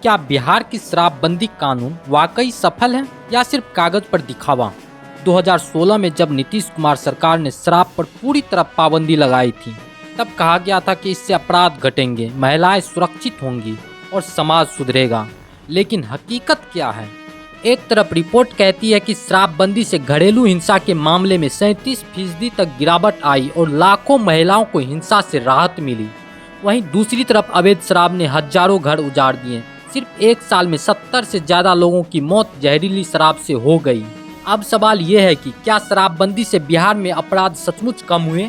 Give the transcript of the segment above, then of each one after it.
क्या बिहार की शराबबंदी कानून वाकई सफल है या सिर्फ कागज पर दिखावा? 2016 में जब नीतीश कुमार सरकार ने शराब पर पूरी तरह पाबंदी लगाई थी, तब कहा गया था कि इससे अपराध घटेंगे, महिलाएं सुरक्षित होंगी और समाज सुधरेगा। लेकिन हकीकत क्या है? एक तरफ रिपोर्ट कहती है कि शराबबंदी से घरेलू हिंसा के मामले में 37% तक गिरावट आई और लाखों महिलाओं को हिंसा से राहत मिली। वहीं दूसरी तरफ अवैध शराब ने हजारों घर उजाड़ दिए। सिर्फ एक साल में 70 से ज्यादा लोगों की मौत जहरीली शराब से हो गई। अब सवाल यह है कि क्या शराबबंदी से बिहार में अपराध सचमुच कम हुए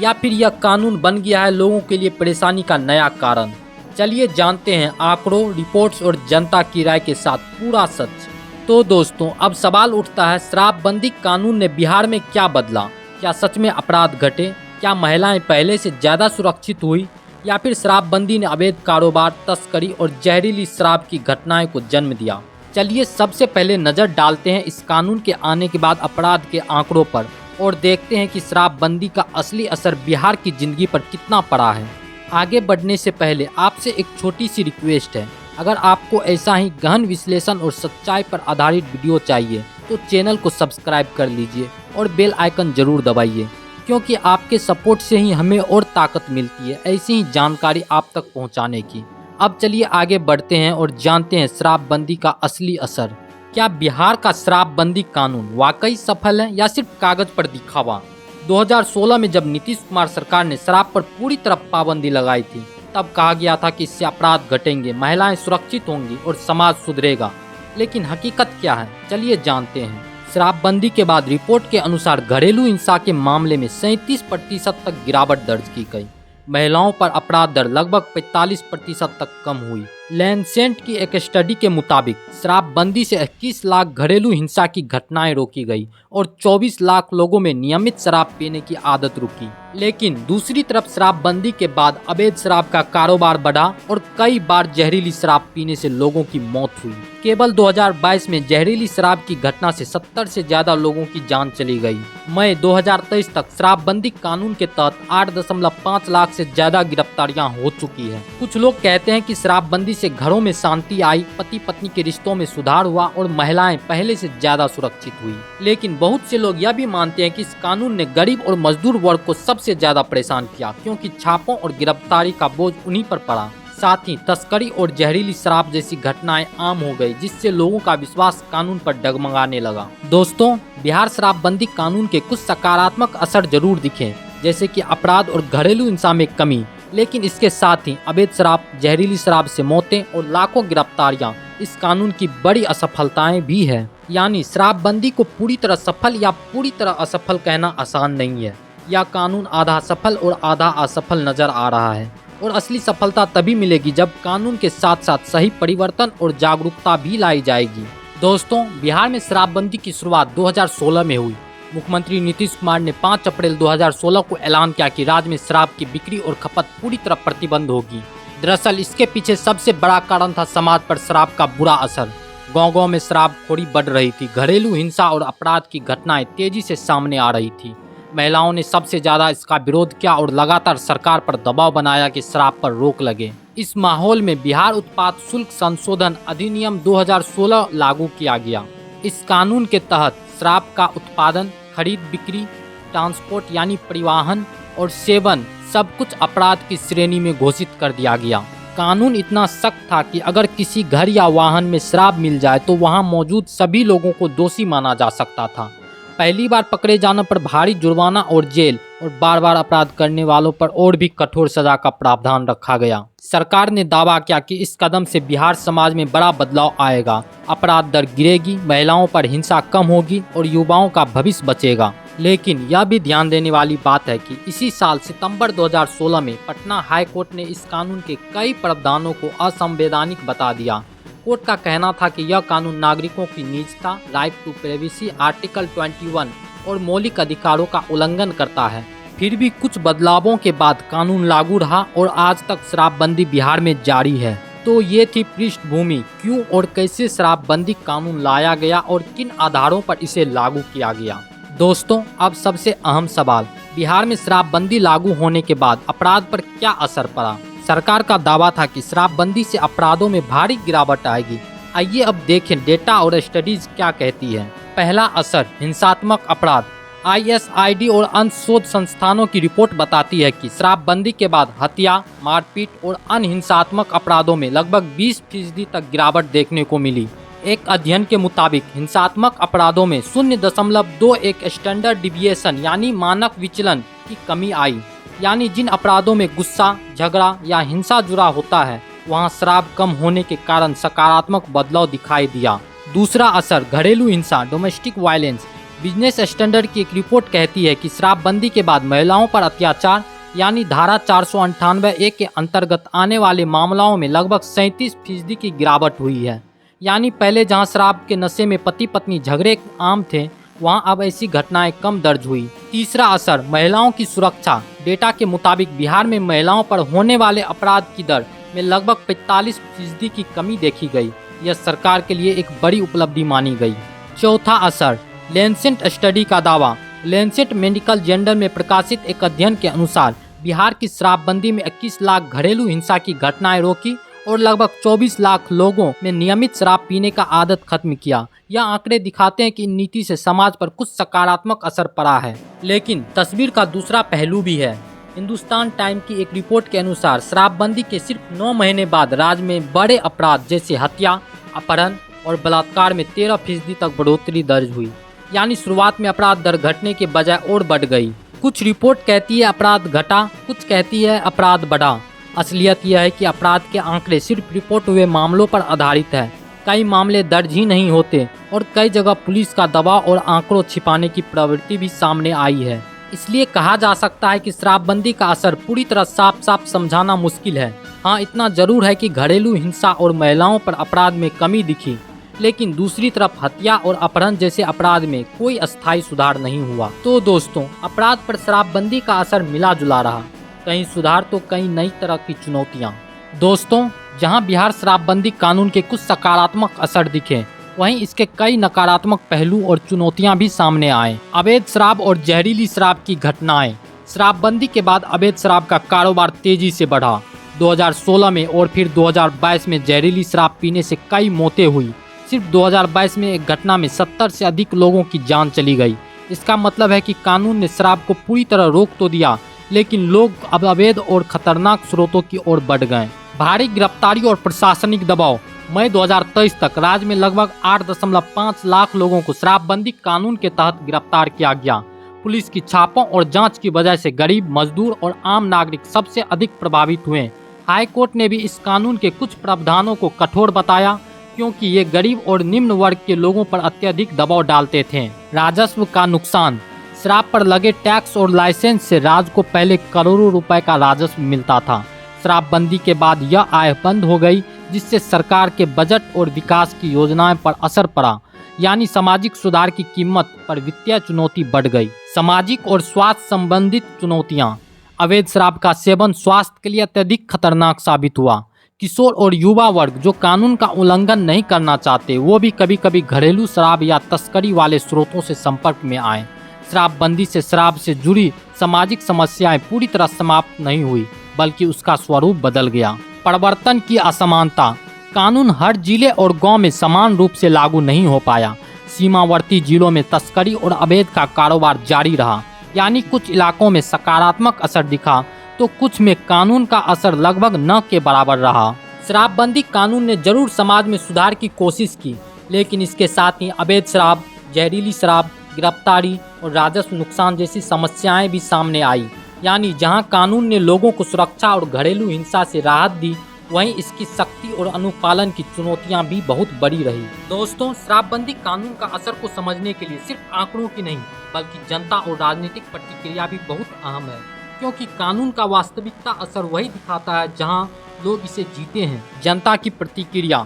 या फिर यह कानून बन गया है लोगों के लिए परेशानी का नया कारण? चलिए जानते हैं आंकड़ों, रिपोर्ट्स और जनता की राय के साथ पूरा सच। तो दोस्तों, अब सवाल उठता है, शराबबंदी कानून ने बिहार में क्या बदला? क्या सच में अपराध घटे? क्या महिलाएं पहले से ज्यादा सुरक्षित हुई या फिर शराबबंदी ने अवैध कारोबार, तस्करी और जहरीली शराब की घटनाएं को जन्म दिया? चलिए सबसे पहले नज़र डालते हैं इस कानून के आने के बाद अपराध के आंकड़ों पर और देखते हैं कि शराबबंदी का असली असर बिहार की जिंदगी पर कितना पड़ा है। आगे बढ़ने से पहले आपसे एक छोटी सी रिक्वेस्ट है, अगर आपको ऐसा ही गहन विश्लेषण और सच्चाई पर आधारित वीडियो चाहिए तो चैनल को सब्सक्राइब कर लीजिए और बेल आइकन जरूर दबाइए, क्योंकि आपके सपोर्ट से ही हमें और ताकत मिलती है ऐसी ही जानकारी आप तक पहुंचाने की। अब चलिए आगे बढ़ते हैं और जानते हैं शराबबंदी का असली असर। क्या बिहार का शराबबंदी कानून वाकई सफल है या सिर्फ कागज पर दिखावा? 2016 में जब नीतीश कुमार सरकार ने शराब पर पूरी तरह पाबंदी लगाई थी, तब कहा गया था कि इससे अपराध घटेंगे, महिलाएं सुरक्षित होंगी और समाज सुधरेगा। लेकिन हकीकत क्या है? चलिए जानते हैं। शराबबंदी के बाद रिपोर्ट के अनुसार घरेलू हिंसा के मामले में 37% तक गिरावट दर्ज की गई। महिलाओं पर अपराध दर लगभग 45% तक कम हुई। लैंसेट की एक स्टडी के मुताबिक शराबबंदी से 21 लाख घरेलू हिंसा की घटनाएं रोकी गई और 24 लाख लोगों में नियमित शराब पीने की आदत रुकी। लेकिन दूसरी तरफ शराबबंदी के बाद अवैध शराब का कारोबार बढ़ा और कई बार जहरीली शराब पीने से लोगों की मौत हुई। केवल 2022 में जहरीली शराब की घटना से 70 से ज्यादा लोगों की जान चली गई। मई 2023 तक शराबबंदी कानून के तहत 8.5 लाख से ज्यादा गिरफ्तारियां हो चुकी है। कुछ लोग कहते हैं कि शराबबंदी से घरों में शांति आई, पति पत्नी के रिश्तों में सुधार हुआ और महिलाएं पहले से ज्यादा सुरक्षित हुई। लेकिन बहुत से लोग यह भी मानते हैं कि इस कानून ने गरीब और मजदूर वर्ग को सबसे ज्यादा परेशान किया, क्योंकि छापों और गिरफ्तारी का बोझ उन्हीं पर पड़ा। साथ ही तस्करी और जहरीली शराब जैसी घटनाएं आम हो गई, जिससे लोगों का विश्वास कानून पर डगमगाने लगा। दोस्तों, बिहार शराबबंदी कानून के कुछ सकारात्मक असर जरूर दिखे, जैसे कि अपराध और घरेलू हिंसा में कमी, लेकिन इसके साथ ही अवैध शराब, जहरीली शराब से मौतें और लाखों गिरफ्तारियां इस कानून की बड़ी असफलताएं भी है। यानी शराबबंदी को पूरी तरह सफल या पूरी तरह असफल कहना आसान नहीं है। यह कानून आधा सफल और आधा असफल नजर आ रहा है और असली सफलता तभी मिलेगी जब कानून के साथ साथ सही परिवर्तन और जागरूकता भी लाई जाएगी। दोस्तों, बिहार में शराबबंदी की शुरुआत 2016 में हुई। मुख्यमंत्री नीतीश कुमार ने 5 अप्रैल 2016 को ऐलान किया कि राज्य में शराब की बिक्री और खपत पूरी तरह प्रतिबंध होगी। दरअसल इसके पीछे सबसे बड़ा कारण था समाज पर शराब का बुरा असर। गांव-गांव में शराबखोरी बढ़ रही थी, घरेलू हिंसा और अपराध की घटनाएं तेजी से सामने आ रही थी। महिलाओं ने सबसे ज्यादा इसका विरोध किया और लगातार सरकार पर दबाव बनाया कि शराब पर रोक लगे। इस माहौल में बिहार उत्पाद शुल्क संशोधन अधिनियम 2016 लागू किया गया। इस कानून के तहत शराब का उत्पादन, खरीद, बिक्री, ट्रांसपोर्ट यानी परिवहन और सेवन सब कुछ अपराध की श्रेणी में घोषित कर दिया गया। कानून इतना सख्त था कि अगर किसी घर या वाहन में शराब मिल जाए तो वहां मौजूद सभी लोगों को दोषी माना जा सकता था। पहली बार पकड़े जाने पर भारी जुर्माना और जेल और बार बार अपराध करने वालों पर और भी कठोर सजा का प्रावधान रखा गया। सरकार ने दावा किया कि इस कदम से बिहार समाज में बड़ा बदलाव आएगा, अपराध दर गिरेगी, महिलाओं पर हिंसा कम होगी और युवाओं का भविष्य बचेगा। लेकिन यह भी ध्यान देने वाली बात है कि इसी साल सितंबर 2016 में पटना हाई कोर्ट ने इस कानून के कई प्रावधानों को असंवैधानिक बता दिया। कोर्ट का कहना था कि यह कानून नागरिकों की निजता, राइट टू प्राइवेसी, आर्टिकल 21 और मौलिक अधिकारों का उल्लंघन करता है। फिर भी कुछ बदलावों के बाद कानून लागू रहा और आज तक शराबबंदी बिहार में जारी है। तो ये थी पृष्ठभूमि, क्यों और कैसे शराबबंदी कानून लाया गया और किन आधारों पर इसे लागू किया गया। दोस्तों, अब सबसे अहम सवाल, बिहार में शराबबंदी लागू होने के बाद अपराध पर क्या असर पड़ा? सरकार का दावा था कि शराबबंदी से अपराधों में भारी गिरावट आएगी। आइए अब देखें डेटा और स्टडीज क्या कहती है। पहला असर, हिंसात्मक अपराध। ISID और अन्य शोध संस्थानों की रिपोर्ट बताती है कि शराबबंदी के बाद हत्या, मारपीट और अन्य हिंसात्मक अपराधों में लगभग 20% तक गिरावट देखने को मिली। एक अध्ययन के मुताबिक हिंसात्मक अपराधों में 0.21 स्टैंडर्ड डिविएशन यानी मानक विचलन की कमी आई। यानी जिन अपराधों में गुस्सा, झगड़ा या हिंसा जुड़ा होता है वहां शराब कम होने के कारण सकारात्मक बदलाव दिखाई दिया। दूसरा असर, घरेलू हिंसा, डोमेस्टिक वायलेंस। बिजनेस स्टैंडर्ड की एक रिपोर्ट कहती है कि शराबबंदी के बाद महिलाओं पर अत्याचार यानी धारा 498A के अंतर्गत आने वाले मामलों में लगभग 37% की गिरावट हुई है। यानी पहले जहां शराब के नशे में पति पत्नी झगड़े आम थे, वहां अब ऐसी घटनाएं कम दर्ज हुई। तीसरा असर, महिलाओं की सुरक्षा। डेटा के मुताबिक बिहार में महिलाओं पर होने वाले अपराध की दर में लगभग 45% की कमी देखी गई। यह सरकार के लिए एक बड़ी उपलब्धि मानी गई। चौथा असर, लैंसेट स्टडी का दावा। लैंसेट मेडिकल जर्नल में प्रकाशित एक अध्ययन के अनुसार बिहार की शराबबंदी में 21 लाख घरेलू हिंसा की घटनाएं रोकी और लगभग 24 लाख लोगों में नियमित शराब पीने का आदत खत्म किया। यह आंकड़े दिखाते हैं कि इन नीति से समाज पर कुछ सकारात्मक असर पड़ा है। लेकिन तस्वीर का दूसरा पहलू भी है। हिंदुस्तान टाइम की एक रिपोर्ट के अनुसार शराबबंदी के सिर्फ 9 महीने बाद राज्य में बड़े अपराध जैसे हत्या, अपहरण और बलात्कार में 13% तक बढ़ोतरी दर्ज हुई। यानी शुरुआत में अपराध दर घटने के बजाय और बढ़ गई। कुछ रिपोर्ट कहती है अपराध घटा, कुछ कहती है अपराध बढ़ा। असलियत यह है कि अपराध के आंकड़े सिर्फ रिपोर्ट हुए मामलों पर आधारित है। कई मामले दर्ज ही नहीं होते और कई जगह पुलिस का दबाव और आंकड़ों छिपाने की प्रवृत्ति भी सामने आई है। इसलिए कहा जा सकता है कि शराबबंदी का असर पूरी तरह साफ साफ समझाना मुश्किल है। हाँ, इतना जरूर है कि घरेलू हिंसा और महिलाओं पर अपराध में कमी दिखी, लेकिन दूसरी तरफ हत्या और अपहरण जैसे अपराध में कोई अस्थायी सुधार नहीं हुआ। तो दोस्तों, अपराध पर शराबबंदी का असर मिला जुला रहा, कहीं सुधार तो कहीं नई तरह की चुनौतियां। दोस्तों, जहां बिहार शराबबंदी कानून के कुछ सकारात्मक असर दिखे, वहीं इसके कई नकारात्मक पहलू और चुनौतियां भी सामने आए। अवैध शराब और जहरीली शराब की घटनाएं। शराबबंदी के बाद अवैध शराब का कारोबार तेजी से बढ़ा। 2016 में और फिर 2022 में जहरीली शराब पीने से कई मौतें हुई। सिर्फ 2022 में एक घटना में 70 से अधिक लोगों की जान चली गई। इसका मतलब है कि कानून ने शराब को पूरी तरह रोक तो दिया, लेकिन लोग अब अवैध और खतरनाक स्रोतों की ओर बढ़ गए। भारी गिरफ्तारी और प्रशासनिक दबाव। मई 2023 तक राज्य में लगभग 8.5 लाख लोगों को शराबबंदी कानून के तहत गिरफ्तार किया गया। पुलिस की छापों और जांच की वजह से गरीब, मजदूर और आम नागरिक सबसे अधिक प्रभावित हुए। हाई कोर्ट ने भी इस कानून के कुछ प्रावधानों को कठोर बताया, क्योंकि ये गरीब और निम्न वर्ग के लोगों पर अत्यधिक दबाव डालते थे। राजस्व का नुकसान। शराब पर लगे टैक्स और लाइसेंस से राज्य को पहले करोड़ों रुपए का राजस्व मिलता था। शराबबंदी के बाद यह आय बंद हो गई, जिससे सरकार के बजट और विकास की योजनाएं पर असर पड़ा। यानी सामाजिक सुधार की कीमत पर वित्तीय चुनौती बढ़ गई। सामाजिक और स्वास्थ्य संबंधित चुनौतियां। अवैध शराब का सेवन स्वास्थ्य के लिए अत्यधिक खतरनाक साबित हुआ। किशोर और युवा वर्ग जो कानून का उल्लंघन नहीं करना चाहते, वो भी कभी कभी घरेलू शराब या तस्करी वाले स्रोतों से संपर्क में आए। शराबबंदी से शराब से जुड़ी सामाजिक समस्याएं पूरी तरह समाप्त नहीं हुई, बल्कि उसका स्वरूप बदल गया। परिवर्तन की असमानता। कानून हर जिले और गांव में समान रूप से लागू नहीं हो पाया। सीमावर्ती जिलों में तस्करी और अवैध का कारोबार जारी रहा। यानी कुछ इलाकों में सकारात्मक असर दिखा तो कुछ में कानून का असर लगभग न के बराबर रहा। शराबबंदी कानून ने जरूर समाज में सुधार की कोशिश की, लेकिन इसके साथ ही अवैध शराब, जहरीली शराब, गिरफ्तारी और राजस्व नुकसान जैसी समस्याएं भी सामने आई। यानी जहां कानून ने लोगों को सुरक्षा और घरेलू हिंसा से राहत दी, वहीं इसकी सख्ती और अनुपालन की चुनौतियां भी बहुत बड़ी रही। दोस्तों, शराबबंदी कानून का असर को समझने के लिए सिर्फ आंकड़ों की नहीं, बल्कि जनता और राजनीतिक प्रतिक्रिया भी बहुत अहम है, क्योंकि कानून का वास्तविकता असर वही दिखाता है जहां लोग इसे जीते हैं। जनता की प्रतिक्रिया।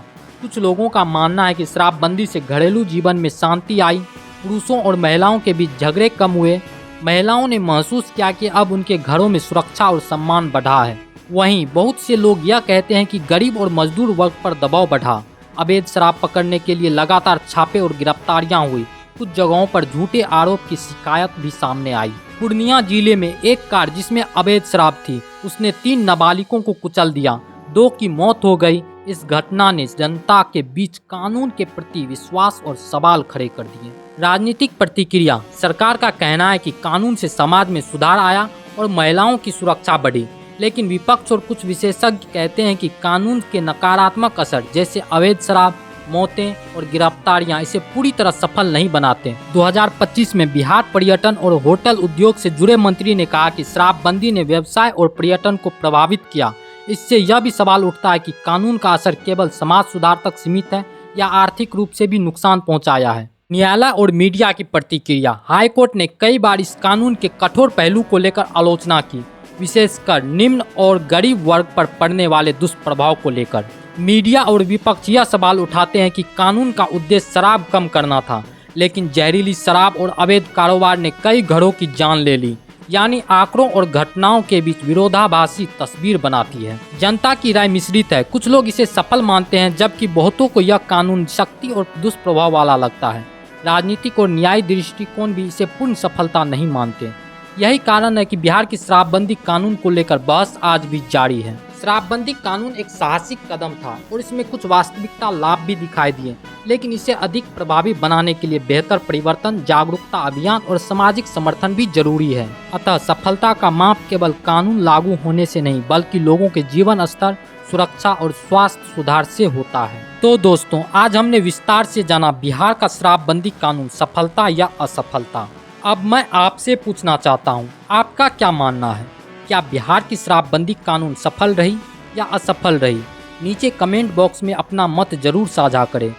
कुछ लोगों का मानना है कि शराबबंदी से घरेलू जीवन में शांति आई, पुरुषों और महिलाओं के बीच झगड़े कम हुए, महिलाओं ने महसूस किया कि अब उनके घरों में सुरक्षा और सम्मान बढ़ा है। वहीं बहुत से लोग यह कहते हैं कि गरीब और मजदूर वर्ग पर दबाव बढ़ा। अवैध शराब पकड़ने के लिए लगातार छापे और गिरफ्तारियां हुई, कुछ जगहों पर झूठे आरोप की शिकायत भी सामने आई। पूर्णिया जिले में एक कार जिसमें अवैध शराब थी, उसने 3 नाबालिगों को कुचल दिया, 2 की मौत हो गई। इस घटना ने जनता के बीच कानून के प्रति विश्वास और सवाल खड़े कर दिए। राजनीतिक प्रतिक्रिया। सरकार का कहना है कि कानून से समाज में सुधार आया और महिलाओं की सुरक्षा बढ़ी, लेकिन विपक्ष और कुछ विशेषज्ञ कहते हैं कि कानून के नकारात्मक असर जैसे अवैध शराब, मौतें और गिरफ्तारियां इसे पूरी तरह सफल नहीं बनाते। 2025 में बिहार पर्यटन और होटल उद्योग से जुड़े मंत्री ने कहा कि शराबबंदी ने व्यवसाय और पर्यटन को प्रभावित किया। इससे यह भी सवाल उठता है कि कानून का असर केवल समाज सुधार तक सीमित है या आर्थिक रूप से भी नुकसान पहुंचाया है। न्यायालय और मीडिया की प्रतिक्रिया। हाईकोर्ट ने कई बार इस कानून के कठोर पहलू को लेकर आलोचना की, विशेषकर निम्न और गरीब वर्ग पर पड़ने वाले दुष्प्रभाव को लेकर। मीडिया और विपक्ष यह सवाल उठाते हैं कि कानून का उद्देश्य शराब कम करना था, लेकिन जहरीली शराब और अवैध कारोबार ने कई घरों की जान ले ली, यानी आंकड़ों और घटनाओं के बीच विरोधाभासी तस्वीर बनाती है। जनता की राय मिश्रित है। कुछ लोग इसे सफल मानते हैं, जबकि बहुतों को यह कानून सख्ती और दुष्प्रभाव वाला लगता है। राजनीतिक और न्यायिक दृष्टिकोण भी इसे पूर्ण सफलता नहीं मानते। यही कारण है कि बिहार की शराबबंदी कानून को लेकर बहस आज भी जारी है। शराबबंदी कानून एक साहसिक कदम था और इसमें कुछ वास्तविकता लाभ भी दिखाई दिए, लेकिन इसे अधिक प्रभावी बनाने के लिए बेहतर परिवर्तन, जागरूकता अभियान और सामाजिक समर्थन भी जरूरी है। अतः सफलता का माप केवल कानून लागू होने से नहीं, बल्कि लोगों के जीवन स्तर, सुरक्षा और स्वास्थ्य सुधार से होता है। तो दोस्तों, आज हमने विस्तार से जाना बिहार का शराबबंदी कानून सफलता या असफलता। अब मैं आपसे पूछना चाहता हूँ, आपका क्या मानना है? क्या बिहार की शराबबंदी कानून सफल रही या असफल रही? नीचे कमेंट बॉक्स में अपना मत जरूर साझा करें,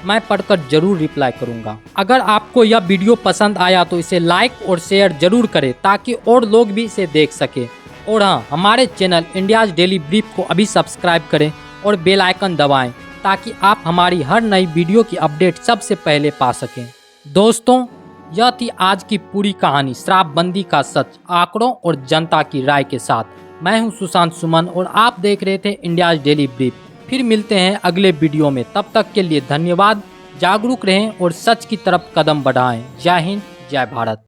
मैं पढ़कर जरूर रिप्लाई करूंगा। अगर आपको यह वीडियो पसंद आया तो इसे लाइक और शेयर जरूर करें ताकि और लोग भी इसे देख सके। और हाँ, हमारे चैनल इंडियाज डेली ब्रीफ को अभी सब्सक्राइब करें और बेल आइकन दबाएं ताकि आप हमारी हर नई वीडियो की अपडेट सबसे पहले पा सकें। दोस्तों, यह थी आज की पूरी कहानी, शराबबंदी का सच, आंकड़ों और जनता की राय के साथ। मैं हूं सुशांत सुमन और आप देख रहे थे इंडियाज डेली ब्रीफ। फिर मिलते हैं अगले वीडियो में, तब तक के लिए धन्यवाद। जागरूक रहें और सच की तरफ कदम बढ़ाएं। जय हिंद, जय भारत।